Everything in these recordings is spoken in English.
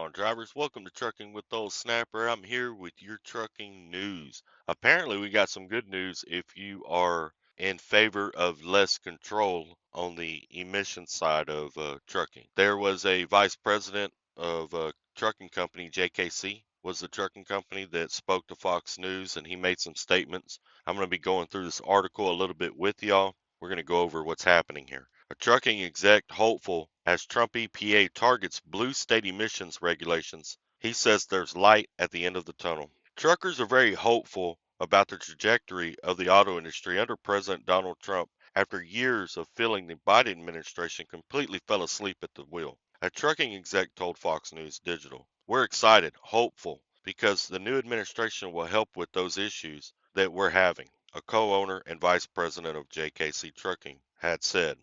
on, drivers? Welcome to Trucking with Old Snapper. I'm here with your trucking news. Apparently, we got some good news if you are in favor of less control on the emission side of trucking. There was a vice president of a trucking company, JKC, was the trucking company that spoke to Fox News, and he made some statements. I'm going to be going through this article a little bit with y'all. We're going to go over what's happening here. A trucking exec hopeful as Trump EPA targets blue state emissions regulations. He says there's light at the end of the tunnel. Truckers are very hopeful about the trajectory of the auto industry under President Donald Trump after years of feeling the Biden administration completely fell asleep at the wheel. A trucking exec told Fox News Digital, "We're excited, hopeful, because the new administration will help with those issues that we're having," a co-owner and vice president of JKC Trucking had said.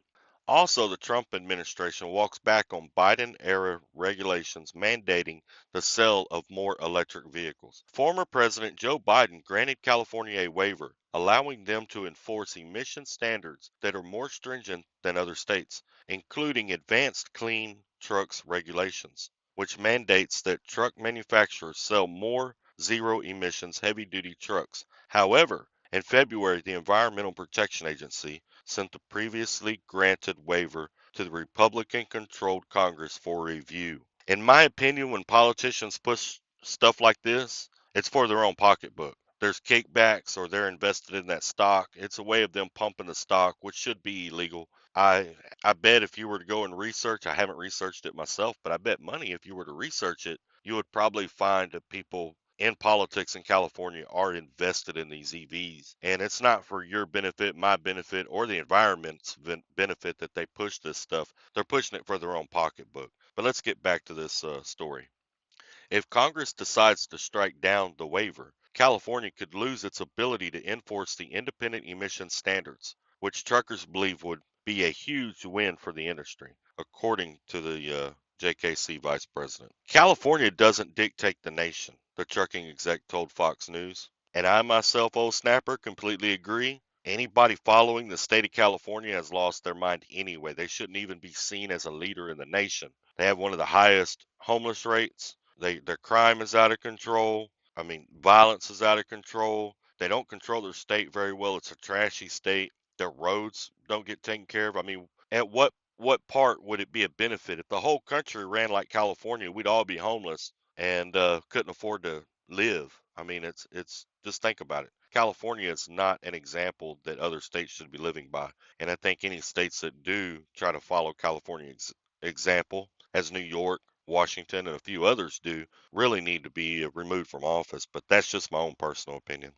Also, the Trump administration walks back on Biden-era regulations mandating the sale of more electric vehicles. Former President Joe Biden granted California a waiver, allowing them to enforce emission standards that are more stringent than other states, including advanced clean trucks regulations, which mandates that truck manufacturers sell more zero emissions heavy duty trucks. However, in February, the Environmental Protection Agency sent the previously granted waiver to the Republican-controlled Congress for review. In my opinion, when politicians push stuff like this, it's for their own pocketbook. There's kickbacks or they're invested in that stock. It's a way of them pumping the stock, which should be illegal. I bet if you were to go and research, I haven't researched it myself, but I bet money if you were to research it, you would probably find that people in politics in California are invested in these EVs. And it's not for your benefit, my benefit, or the environment's benefit that they push this stuff. They're pushing it for their own pocketbook. But let's get back to this story. If Congress decides to strike down the waiver, California could lose its ability to enforce the independent emission standards, which truckers believe would be a huge win for the industry, according to the JKC vice president. California doesn't dictate the nation, the trucking exec told Fox News. And I myself, old snapper, completely agree. Anybody following the state of California has lost their mind anyway. They shouldn't even be seen as a leader in the nation. They have one of the highest homeless rates. Their crime is out of control. I mean, violence is out of control. They don't control their state very well. It's a trashy state. Their roads don't get taken care of. I mean, at what part would it be a benefit if the whole country ran like California? We'd all be homeless and couldn't afford to live. I mean, it's just think about it. California is not an example that other states should be living by, and I think any states that do try to follow California's example, as New York, Washington, and a few others do, really need to be removed from office. But that's just my own personal opinion.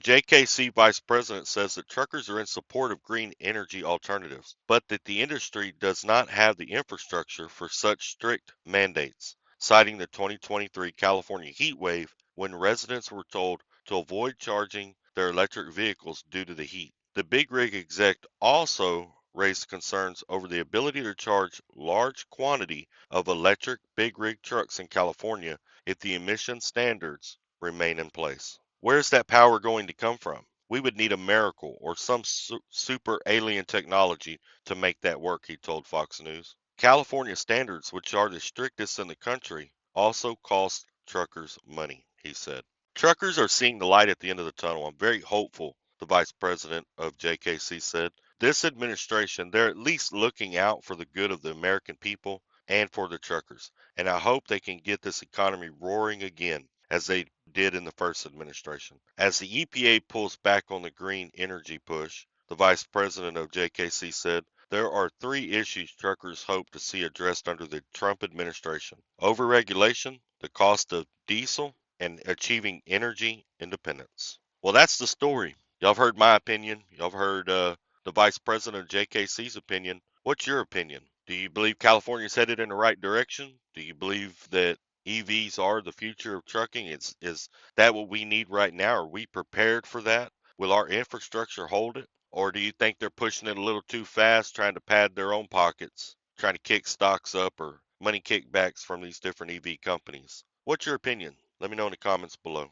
JKC Vice President says that truckers are in support of green energy alternatives, but that the industry does not have the infrastructure for such strict mandates, citing the 2023 California heat wave when residents were told to avoid charging their electric vehicles due to the heat. The big rig exec also raised concerns over the ability to charge large quantity of electric big rig trucks in California if the emission standards remain in place. Where's that power going to come from? We would need a miracle or some super alien technology to make that work, he told Fox News. California standards, which are the strictest in the country, also cost truckers money, he said. Truckers are seeing the light at the end of the tunnel. I'm very hopeful, the vice president of JKC said. This administration, they're at least looking out for the good of the American people and for the truckers. And I hope they can get this economy roaring again as they did in the first administration. As the EPA pulls back on the green energy push, the vice president of JKC said, there are three issues truckers hope to see addressed under the Trump administration: overregulation, the cost of diesel, and achieving energy independence. Well, that's the story. Y'all have heard my opinion. Y'all have heard the vice president of JKC's opinion. What's your opinion? Do you believe California's headed in the right direction? Do you believe that EVs are the future of trucking? Is that what we need right now? Are we prepared for that? Will our infrastructure hold it? Or do you think they're pushing it a little too fast, trying to pad their own pockets, trying to kick stocks up or money kickbacks from these different EV companies? What's your opinion? Let me know in the comments below.